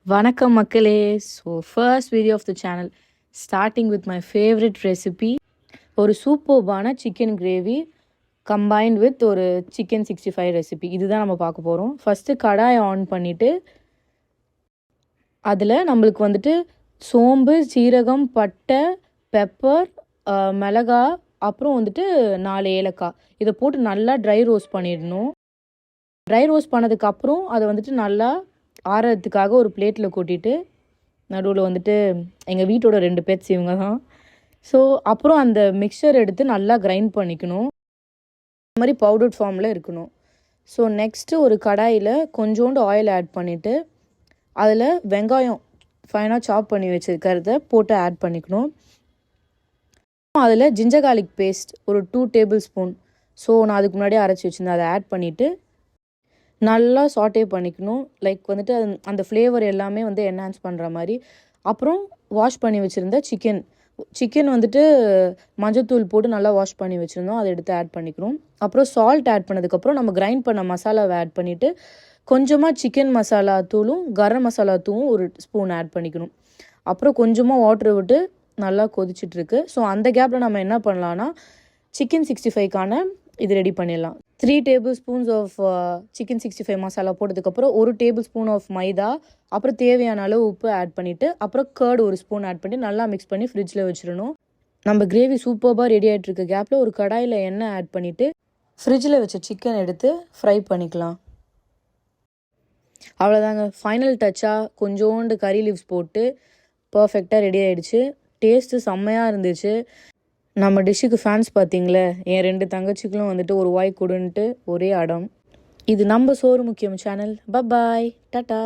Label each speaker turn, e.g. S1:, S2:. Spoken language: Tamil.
S1: வணக்கம் மக்களே. So first video of the channel starting with my favourite recipe, ஒரு சூப்பர்பான சிக்கன் கிரேவி கம்பைன்ட் வித் ஒரு சிக்கன் 65 ரெசிபி. இதுதான் நம்ம பார்க்க போகிறோம். ஃபஸ்ட்டு கடாயை ஆன் பண்ணிவிட்டு அதில் நம்மளுக்கு வந்துட்டு சோம்பு, சீரகம், பட்டை, பெப்பர், மிளகா, அப்புறம் வந்துட்டு 4 ஏலக்காய் இதை போட்டு நல்லா ட்ரை ரோஸ்ட் பண்ணிடணும். ட்ரை ரோஸ்ட் பண்ணதுக்கப்புறம் அதை வந்துட்டு நல்லா ஆறதுக்காக ஒரு பிளேட்டில் கொட்டிட்டு, நடுவில் வந்துட்டு எங்கள் வீட்டோட 2 பெட்ஸ் இவங்க தான். ஸோ அப்புறம் அந்த மிக்சர் எடுத்து நல்லா கிரைண்ட் பண்ணிக்கணும். இந்த மாதிரி பவுடர் ஃபார்மில் இருக்கணும். ஸோ நெக்ஸ்ட்டு ஒரு கடாயில் கொஞ்சோண்டு ஆயில் ஆட் பண்ணிவிட்டு அதில் வெங்காயம் ஃபைனாக சாப் பண்ணி வச்சுருக்கிறத போட்டு ஆட் பண்ணிக்கணும். அதில் ஜிஞ்சர் கார்லிக் பேஸ்ட் ஒரு 2 டேபிள் ஸ்பூன், ஸோ நான் அதுக்கு முன்னாடியே அரைச்சி வச்சுருந்தேன், அதை ஆட் பண்ணிவிட்டு நல்லா சாட்டே பண்ணிக்கணும். லைக் வந்துட்டு அந்த ஃப்ளேவர் எல்லாமே வந்து என்ஹான்ஸ் பண்ணுற மாதிரி. அப்புறம் வாஷ் பண்ணி வச்சுருந்த சிக்கன் வந்துட்டு மஞ்சத்தூள் போட்டு நல்லா வாஷ் பண்ணி வச்சுருந்தோம், அதை எடுத்து ஆட் பண்ணிக்கணும். அப்புறம் சால்ட் ஆட் பண்ணதுக்கப்புறம் நம்ம கிரைண்ட் பண்ண மசாலாவை ஆட் பண்ணிவிட்டு கொஞ்சமாக சிக்கன் மசாலா தூளும் கரம் மசாலா தூளும் ஒரு ஸ்பூன் ஆட் பண்ணிக்கணும். அப்புறம் கொஞ்சமாக வாட்டர் விட்டு நல்லா கொதிச்சிட்ருக்கு. ஸோ அந்த கேப்பில் நம்ம என்ன பண்ணலான்னா சிக்கன் 65க்கான இது ரெடி பண்ணிடலாம். 3 tablespoons of chicken 65 masala போட்டதுக்கப்புறம் 1 டேபிள் ஸ்பூன் ஆஃப் மைதா, அப்புறம் தேவையான அளவு உப்பு ஆட் பண்ணிவிட்டு அப்புறம் கர்டு ஒரு ஸ்பூன் ஆட் பண்ணிட்டு நல்லா மிக்ஸ் பண்ணி ஃப்ரிட்ஜில் வச்சிடணும். நம்ம கிரேவி சூப்பராக ரெடி ஆகிட்டு இருக்க கேப்பில் ஒரு கடாயில் எண்ணெய் ஆட் பண்ணிவிட்டு ஃப்ரிட்ஜில் வச்ச சிக்கன் எடுத்து ஃப்ரை பண்ணிக்கலாம். அவ்வளோதாங்க, ஃபைனல் டச்சாக கொஞ்சோண்டு கறி லீவ்ஸ் போட்டு பர்ஃபெக்டாக ரெடி ஆகிடுச்சு. டேஸ்ட்டு செம்மையாக இருந்துச்சு. நம்ம டிஷ்ஷுக்கு ஃபேன்ஸ் பார்த்தீங்களே, என் 2 தங்கச்சிகளும் வந்துட்டு ஒரு வாய் கொடுன்ட்டு ஒரே அடம். இது நம்ம சோறு முக்கியம் சேனல். பாய், டாட்டா.